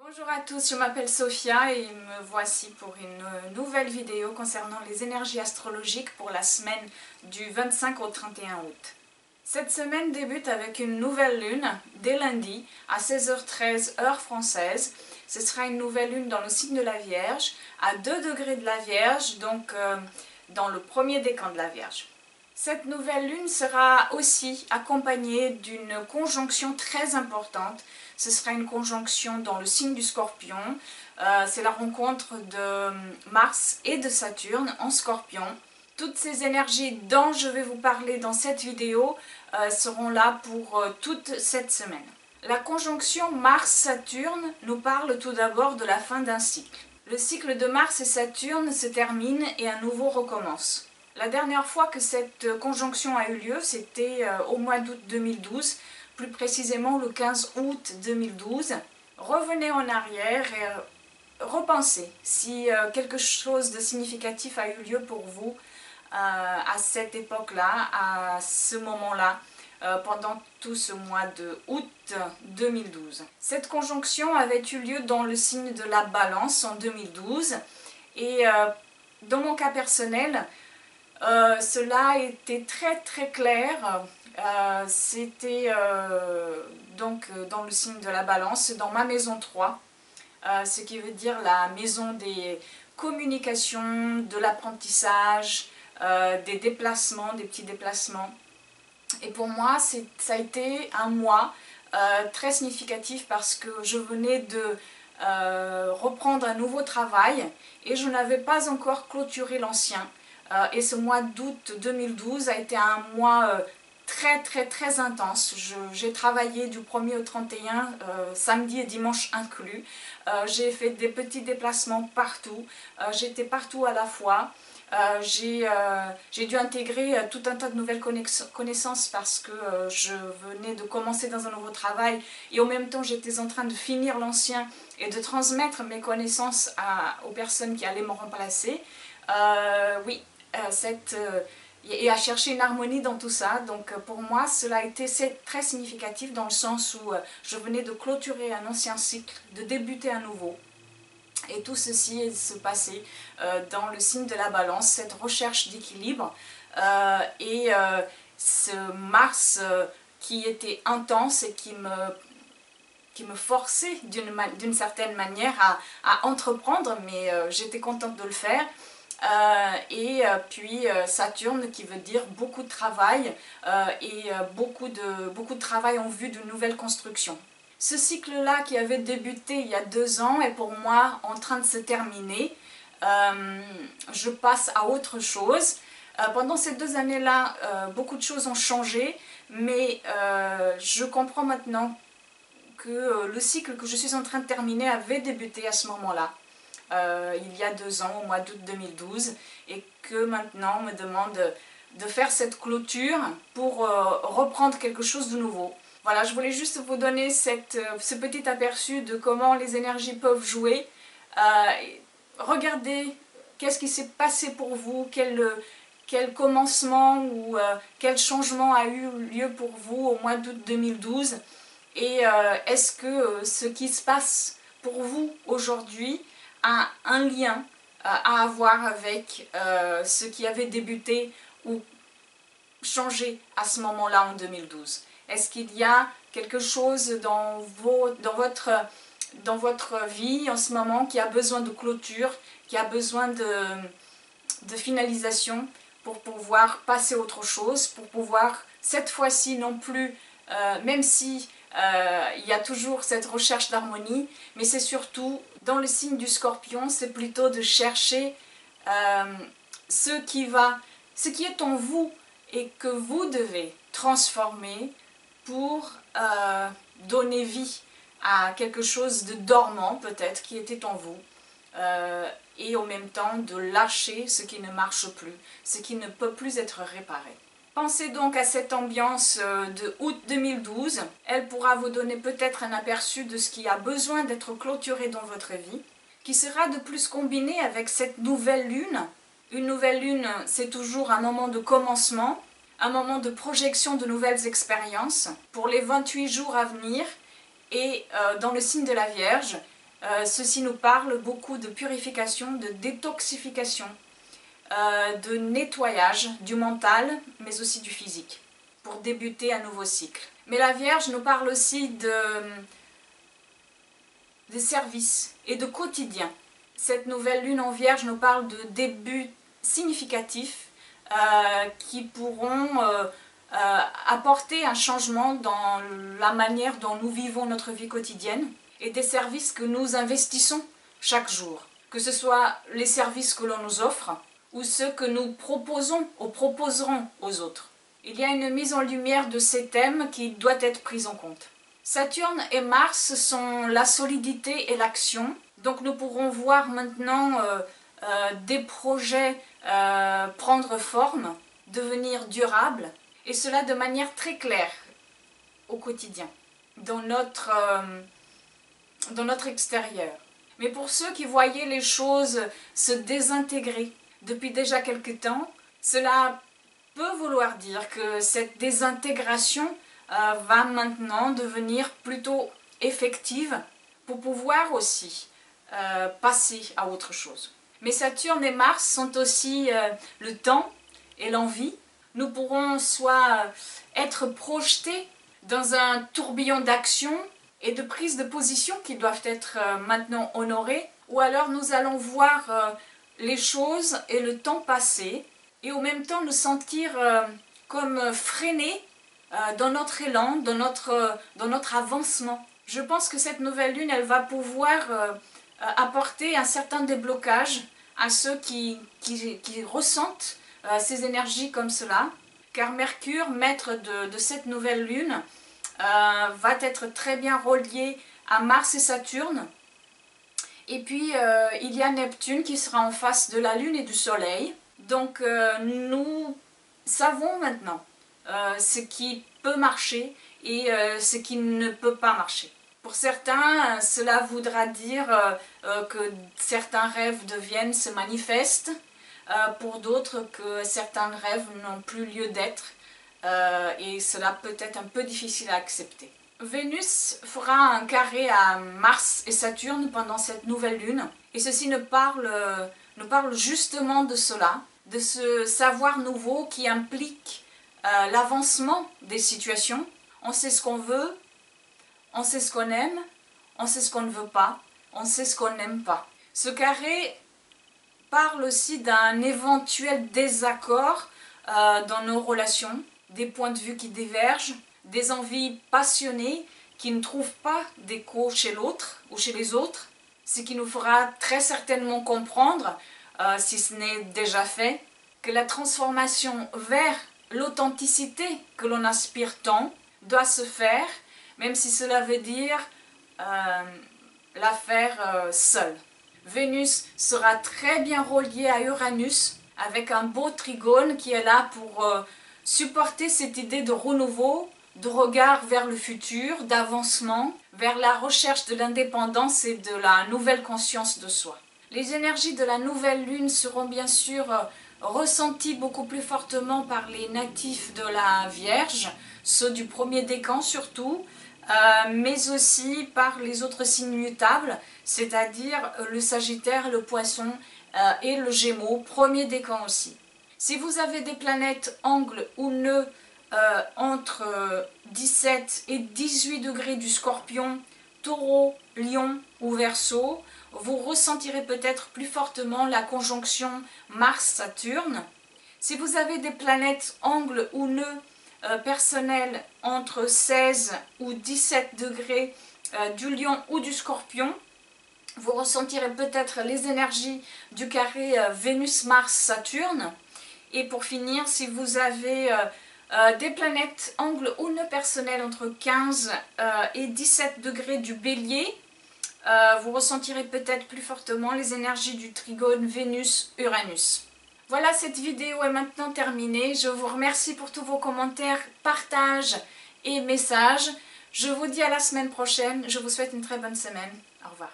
Bonjour à tous, je m'appelle Sophia et me voici pour une nouvelle vidéo concernant les énergies astrologiques pour la semaine du 25 au 31 août. Cette semaine débute avec une nouvelle lune dès lundi à 16h13 heure française. Ce sera une nouvelle lune dans le signe de la Vierge, à 2 degrés de la Vierge, donc dans le premier décan de la Vierge. Cette nouvelle lune sera aussi accompagnée d'une conjonction très importante. Ce sera une conjonction dans le signe du Scorpion. C'est la rencontre de Mars et de Saturne en Scorpion. Toutes ces énergies dont je vais vous parler dans cette vidéo seront là pour toute cette semaine. La conjonction Mars-Saturne nous parle tout d'abord de la fin d'un cycle. Le cycle de Mars et Saturne se termine et un nouveau recommence. La dernière fois que cette conjonction a eu lieu, c'était au mois d'août 2012, plus précisément le 15 août 2012. Revenez en arrière et repensez si quelque chose de significatif a eu lieu pour vous à cette époque-là, à ce moment-là, pendant tout ce mois de août 2012. Cette conjonction avait eu lieu dans le signe de la Balance en 2012 et dans mon cas personnel, cela était très clair. C'était donc dans le signe de la Balance, dans ma maison 3, ce qui veut dire la maison des communications, de l'apprentissage, des déplacements, des petits déplacements. Et pour moi, ça a été un mois très significatif parce que je venais de reprendre un nouveau travail et je n'avais pas encore clôturé l'ancien. Et ce mois d'août 2012 a été un mois très intense. J'ai travaillé du 1er au 31, samedi et dimanche inclus. J'ai fait des petits déplacements partout. J'étais partout à la fois. J'ai dû intégrer tout un tas de nouvelles connaissances parce que je venais de commencer dans un nouveau travail et en même temps j'étais en train de finir l'ancien et de transmettre mes connaissances aux personnes qui allaient me remplacer. Oui, et à chercher une harmonie dans tout ça. Donc pour moi, cela a été très significatif dans le sens où je venais de clôturer un ancien cycle, de débuter un nouveau. Et tout ceci se passait dans le signe de la Balance, cette recherche d'équilibre et ce Mars qui était intense et qui me forçait d'une certaine manière à entreprendre, mais j'étais contente de le faire. Et puis Saturne qui veut dire beaucoup de travail et beaucoup de travail en vue d'une nouvelle construction. Ce cycle-là qui avait débuté il y a 2 ans est pour moi en train de se terminer. Je passe à autre chose. Pendant ces 2 années-là, beaucoup de choses ont changé, mais je comprends maintenant que le cycle que je suis en train de terminer avait débuté à ce moment-là. Il y a 2 ans, au mois d'août 2012, et que maintenant on me demande de faire cette clôture pour reprendre quelque chose de nouveau. Voilà, je voulais juste vous donner ce petit aperçu de comment les énergies peuvent jouer. Regardez qu'est-ce qui s'est passé pour vous, quel commencement ou quel changement a eu lieu pour vous au mois d'août 2012, et est-ce que ce qui se passe pour vous aujourd'hui a un lien à avoir avec ce qui avait débuté ou changé à ce moment-là en 2012. Est-ce qu'il y a quelque chose dans votre vie en ce moment qui a besoin de clôture, qui a besoin de finalisation pour pouvoir passer à autre chose, pour pouvoir cette fois-ci non plus, même si il y a toujours cette recherche d'harmonie, mais c'est surtout dans le signe du Scorpion, c'est plutôt de chercher ce qui est en vous et que vous devez transformer pour donner vie à quelque chose de dormant peut-être qui était en vous, et en même temps de lâcher ce qui ne marche plus, ce qui ne peut plus être réparé. Pensez donc à cette ambiance de août 2012, elle pourra vous donner peut-être un aperçu de ce qui a besoin d'être clôturé dans votre vie, qui sera de plus combiné avec cette nouvelle lune. Une nouvelle lune, c'est toujours un moment de commencement, un moment de projection de nouvelles expériences pour les 28 jours à venir et dans le signe de la Vierge. ceci nous parle beaucoup de purification, de détoxification, de nettoyage du mental, mais aussi du physique, pour débuter un nouveau cycle. Mais la Vierge nous parle aussi des services et de quotidien. Cette nouvelle lune en Vierge nous parle de débuts significatifs qui pourront apporter un changement dans la manière dont nous vivons notre vie quotidienne et des services que nous investissons chaque jour. Que ce soit les services que l'on nous offre ou ceux que nous proposons ou proposerons aux autres. Il y a une mise en lumière de ces thèmes qui doit être prise en compte. Saturne et Mars sont la solidité et l'action. Donc nous pourrons voir maintenant des projets prendre forme, devenir durables, et cela de manière très claire au quotidien, dans notre extérieur. Mais pour ceux qui voyaient les choses se désintégrer depuis déjà quelque temps, cela peut vouloir dire que cette désintégration va maintenant devenir plutôt effective pour pouvoir aussi passer à autre chose. Mais Saturne et Mars sont aussi le temps et l'envie. Nous pourrons soit être projetés dans un tourbillon d'action et de prise de position qui doivent être maintenant honorées, ou alors nous allons voir les choses et le temps passer et au même temps nous sentir comme freinés dans notre élan, dans notre avancement. Je pense que cette nouvelle lune, elle va pouvoir apporter un certain déblocage à ceux qui ressentent ces énergies comme cela, car Mercure, maître de cette nouvelle lune, va être très bien relié à Mars et Saturne. Et puis il y a Neptune qui sera en face de la Lune et du Soleil. Donc nous savons maintenant ce qui peut marcher et ce qui ne peut pas marcher. Pour certains, cela voudra dire que certains rêves se manifestent. Pour d'autres, que certains rêves n'ont plus lieu d'être. Et cela peut être un peu difficile à accepter. Vénus fera un carré à Mars et Saturne pendant cette nouvelle lune. Et ceci nous parle justement de cela, de ce savoir nouveau qui implique l'avancement des situations. On sait ce qu'on veut, on sait ce qu'on aime, on sait ce qu'on ne veut pas, on sait ce qu'on n'aime pas. Ce carré parle aussi d'un éventuel désaccord dans nos relations, des points de vue qui divergent, des envies passionnées qui ne trouvent pas d'écho chez l'autre ou chez les autres, ce qui nous fera très certainement comprendre, si ce n'est déjà fait, que la transformation vers l'authenticité que l'on aspire tant doit se faire, même si cela veut dire la faire seule. Vénus sera très bien reliée à Uranus avec un beau trigone qui est là pour supporter cette idée de renouveau, de regard vers le futur, d'avancement, vers la recherche de l'indépendance et de la nouvelle conscience de soi. Les énergies de la nouvelle lune seront bien sûr ressenties beaucoup plus fortement par les natifs de la Vierge, ceux du premier décan surtout, mais aussi par les autres signes mutables, c'est-à-dire le Sagittaire, le Poisson et le Gémeaux, premier décan aussi. Si vous avez des planètes angles ou nœuds entre 17 et 18 degrés du Scorpion, Taureau, Lion ou Verseau, vous ressentirez peut-être plus fortement la conjonction Mars-Saturne. Si vous avez des planètes angles ou nœuds personnels entre 16 ou 17 degrés du Lion ou du Scorpion, vous ressentirez peut-être les énergies du carré Vénus-Mars-Saturne. Et pour finir, si vous avez des planètes angles ou nœuds personnels entre 15 et 17 degrés du Bélier, vous ressentirez peut-être plus fortement les énergies du trigone Vénus-Uranus. Voilà, cette vidéo est maintenant terminée. Je vous remercie pour tous vos commentaires, partages et messages. Je vous dis à la semaine prochaine. Je vous souhaite une très bonne semaine. Au revoir.